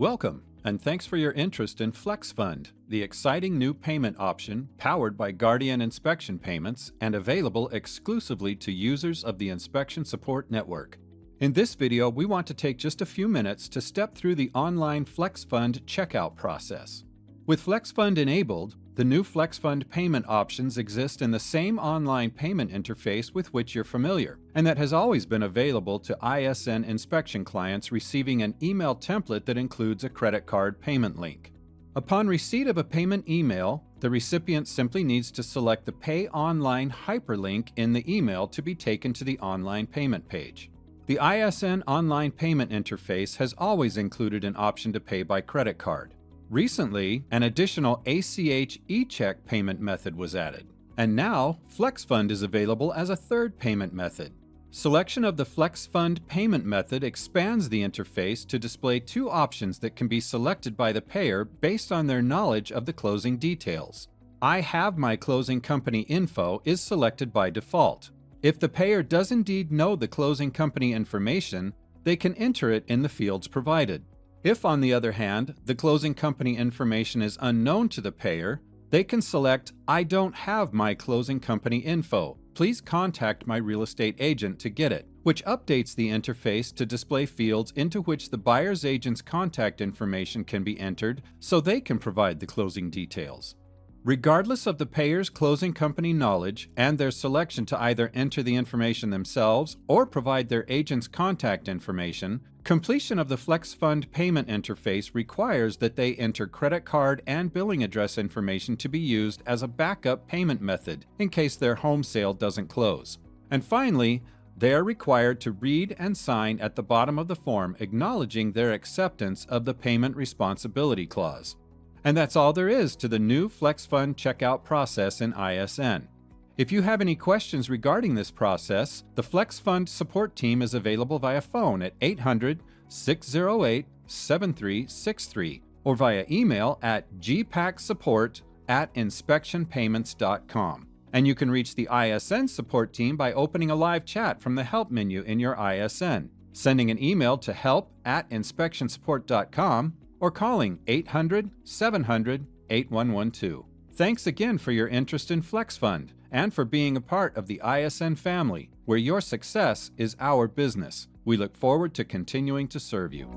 Welcome, and thanks for your interest in FlexFund, the exciting new payment option powered by Guardian Inspection Payments and available exclusively to users of the Inspection Support Network. In this video, we want to take just a few minutes to step through the online FlexFund checkout process. With FlexFund enabled, the new FlexFund payment options exist in the same online payment interface with which you're familiar, and that has always been available to ISN inspection clients receiving an email template that includes a credit card payment link. Upon receipt of a payment email, the recipient simply needs to select the Pay Online hyperlink in the email to be taken to the online payment page. The ISN online payment interface has always included an option to pay by credit card. Recently, an additional ACH e-check payment method was added, and now FlexFund is available as a third payment method. Selection of the FlexFund payment method expands the interface to display two options that can be selected by the payer based on their knowledge of the closing details. I have my closing company info is selected by default. If the payer does indeed know the closing company information, they can enter it in the fields provided. If, on the other hand, the closing company information is unknown to the payer, they can select I don't have my closing company info. Please contact my real estate agent to get it, which updates the interface to display fields into which the buyer's agent's contact information can be entered so they can provide the closing details. Regardless of the payer's closing company knowledge and their selection to either enter the information themselves or provide their agent's contact information, completion of the FlexFund payment interface requires that they enter credit card and billing address information to be used as a backup payment method in case their home sale doesn't close. And finally, they are required to read and sign at the bottom of the form acknowledging their acceptance of the payment responsibility clause. And that's all there is to the new FlexFund checkout process in ISN. If you have any questions regarding this process, the FlexFund support team is available via phone at 800-608-7363 or via email at gpacksupport@inspectionpayments.com. And you can reach the ISN support team by opening a live chat from the Help menu in your ISN, sending an email to help@inspectionsupport.com, or calling 800-700-8112. Thanks again for your interest in FlexFund and for being a part of the ISN family, where your success is our business. We look forward to continuing to serve you.